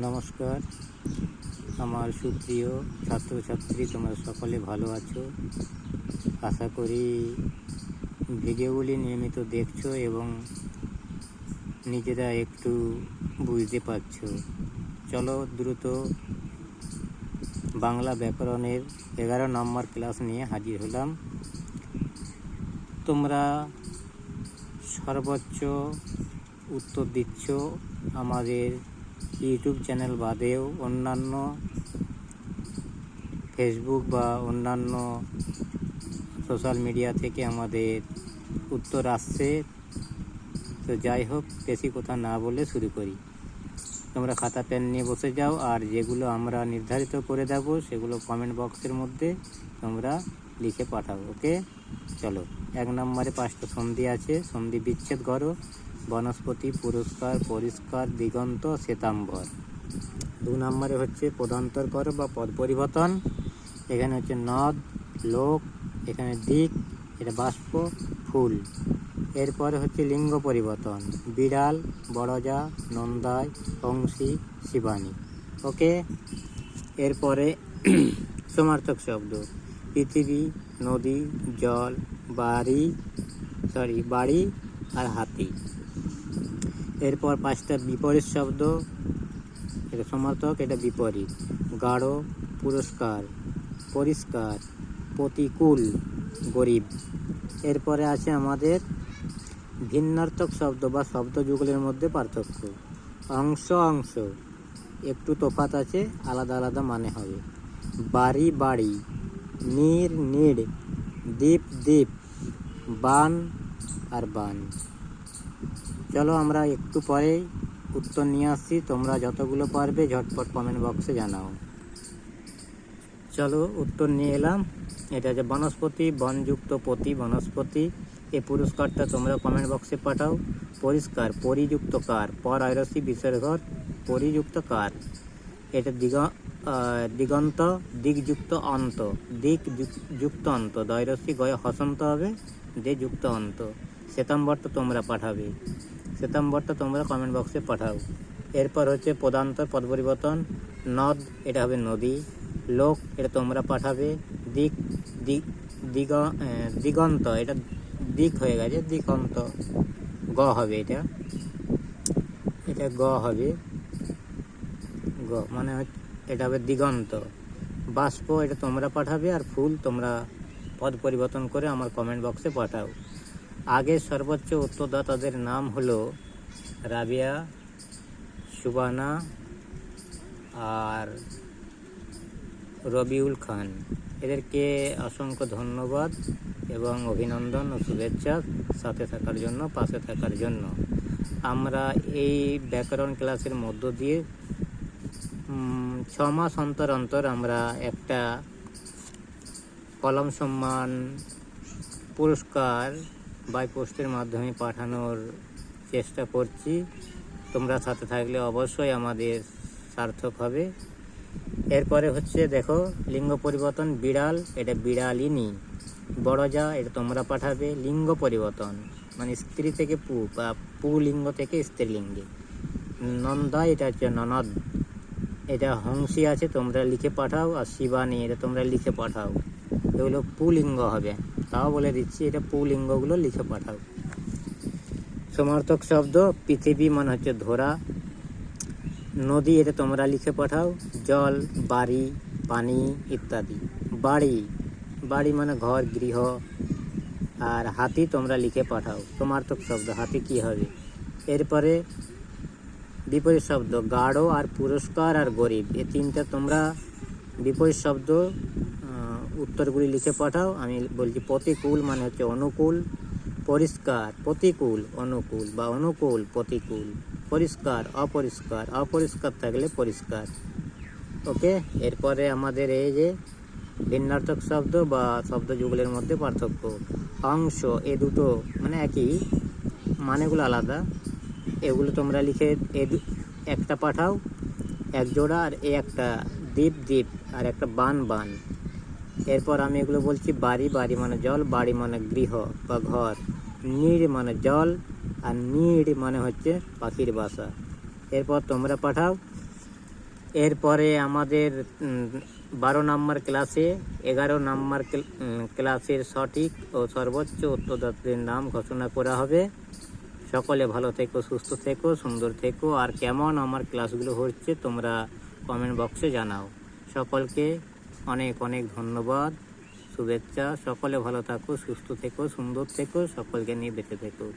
নমস্কার, আমার সুপ্রিয় ছাত্রছাত্রী, তোমরা সকলে ভালো আছো। আশা করি ভিডিওগুলি নিয়মিত দেখছো এবং নিজেরা একটু বুঝতে পারছো। চলো দ্রুত বাংলা ব্যাকরণের 11 নম্বর ক্লাস নিয়ে হাজির হলাম। তোমরা সর্বোচ্চ উত্তর দিচ্ছ আমাদের ইউটিউব চ্যানেল বাদেও অন্যান্য ফেসবুক বা অন্যান্য সোশ্যাল মিডিয়া থেকে আমাদের উত্তর আসছে। তো যাই হোক, বেশি কথা না বলে শুরু করি। তোমরা খাতা পেন নিয়ে বসে যাও, আর যেগুলো আমরা নির্ধারিত করে দেব সেগুলো কমেন্ট বক্সের মধ্যে তোমরা লিখে পাঠাও। ওকে, চলো। 1 নম্বরে 5টা সন্ধি আছে। সন্ধি বিচ্ছেদ করো। বনস্পতি, পুরস্কার, পরিষ্কার, দিগন্ত, শ্বেতাম্বর। 2 নম্বরে হচ্ছে পদান্তর করো বা পদ পরিবর্তন। এখানে হচ্ছে নদ, লোক, এখানে দিক, এটা বাষ্প, ফুল। এরপরে হচ্ছে লিঙ্গ পরিবর্তন। বিড়াল, বড়জা, নন্দাই, হংসী, শিবানী। ওকে, এরপরে সমার্থক শব্দ। পৃথিবী, নদী, জল, বাড়ি আর হাতি। এরপর 5টা বিপরীত শব্দ। এটা সমার্থক, এটা বিপরীত। গাঢ়, পুরস্কার, পরিষ্কার, প্রতিকূল, গরিব। এরপরে আছে আমাদের ভিন্নার্থক শব্দ বা শব্দযুগলের মধ্যে পার্থক্য। অংশ, অংশ, একটু তফাৎ আছে, আলাদা আলাদা মানে হবে। বাড়ি, বাড়ি, নীড়, নীড়, দ্বীপ, দ্বীপ, বান আর বান। চলো আমরা একটু পরে উত্তর নিয়ে আসছি। তোমরা যতগুলো পারবে ঝটপট কমেন্ট বক্সে জানাও। চলো উত্তর নিয়ে এলাম। এটা হচ্ছে বনস্পতি, বনযুক্ত পতি, বনস্পতি। এই পুরস্কারটা তোমরা কমেন্ট বক্সে পাঠাও। পরিষ্কার, পরিযুক্ত কার, পর আয়রসি বিসর্গ, পরিযুক্ত কার। এটা দিগন্ত, দিকযুক্ত অন্ত, দিক যুক্ত অন্ত, দয়রসি গয় হসন্ত হবে, দে যুক্ত অন্ত। শ্বেতাম্বরটা তোমরা পাঠাবে। শ্বেতাম্বরটা তোমরা কমেন্ট বক্সে পাঠাও। এরপর হচ্ছে পদান্তর, পদ পরিবর্তন। নদ, এটা হবে নদী। লোক, এটা তোমরা পাঠাবে। দিগন্ত, এটা দিক হয়ে গেছে, দিগন্ত। গ হবে, এটা গ হবে, গ মানে এটা হবে দিগন্ত। বাষ্প, এটা তোমরা পাঠাবে। আর ফুল তোমরা পদ পরিবর্তন করে আমার কমেন্ট বক্সে পাঠাও। আগের সর্বোচ্চ উত্তরদাতাদের নাম হলো রাবিয়া, সুবানা আর রবিউল খান। এদেরকে অসংখ্য ধন্যবাদ এবং অভিনন্দন ও শুভেচ্ছা সাথে থাকার জন্য, পাশে থাকার জন্য। আমরা এই ব্যাকরণ ক্লাসের মধ্য দিয়ে 6 মাস অন্তর অন্তর আমরা একটা কলম সম্মান পুরস্কার বাই পোস্টের মাধ্যমে পাঠানোর চেষ্টা করছি। তোমরা সাথে থাকলে অবশ্যই আমাদের সার্থক হবে। এরপরে হচ্ছে দেখো, লিঙ্গ পরিবর্তন। বিড়াল, এটা বিড়ালিনী। বড়জা, এটা তোমরা পাঠাবে। লিঙ্গ পরিবর্তন মানে স্ত্রী থেকে পু বা পুলিঙ্গ থেকে স্ত্রীলিঙ্গে। নন্দা, এটা হচ্ছে ননদ। এটা হংসী আছে, তোমরা লিখে পাঠাও। আর শিবানী, এটা তোমরা লিখে পাঠাও। এগুলো পুলিঙ্গ হবে, তাও বলে দিচ্ছি, এটা পুলিঙ্গগুলো লিখে পাঠাও। সমার্থক শব্দ। পৃথিবী মানে হচ্ছে ধরা। নদী, এটা তোমরা লিখে পাঠাও। জল, বাড়ি, পানি ইত্যাদি। বাড়ি, বাড়ি মানে ঘর, গৃহ। আর হাতি তোমরা লিখে পাঠাও। সমার্থক শব্দ, হাতি কি হবে। এরপরে বিপরীত শব্দ। গাঢ় আর পুরস্কার আর গরিব, এই 3টা তোমরা বিপরীত শব্দ উত্তরগুলি লিখে পাঠাও। আমি বলছি প্রতিকূল মানে হচ্ছে অনুকূল। পরিষ্কার, প্রতিকূল, অনুকূল বা অনুকূল, প্রতিকূল। পরিষ্কার, অপরিষ্কার, অপরিষ্কার থাকলে পরিষ্কার। ওকে, এরপরে আমাদের এই যে ভিন্নার্থক শব্দ বা শব্দযুগলের মধ্যে পার্থক্য। অংশ, এ দুটো মানে একই, মানেগুলো আলাদা। এগুলো তোমরা লিখে একটা পাঠাও, এক জোড়া। আর একটা দ্বীপ, দ্বীপ, আর একটা বান, বান। এরপর আমি এগুলো বলছি। বাড়ি, বাড়ি মানে জল, বাড়ি মানে গৃহ বা ঘর। নীড় মানে জল, আর নীড় মানে হচ্ছে পাখির বাসা। এরপর তোমরা পাঠাও এরপরে আমাদের 12 নম্বর ক্লাসে 11 নম্বর ক্লাসের সঠিক ও সর্বোচ্চ উত্তরদাতাদের নাম ঘোষণা করা হবে। সকলে ভালো থেকো, সুস্থ থেকো, সুন্দর থেকো। আর কেমন আমার ক্লাসগুলো হচ্ছে তোমরা কমেন্ট বক্সে জানাও। সকলকে অনেক অনেক ধন্যবাদ, শুভেচ্ছা। সকলে ভালো থাকো, সুস্থ থেকো, সুন্দর থেকো, সকলকে নিয়ে বেঁচে থেকো।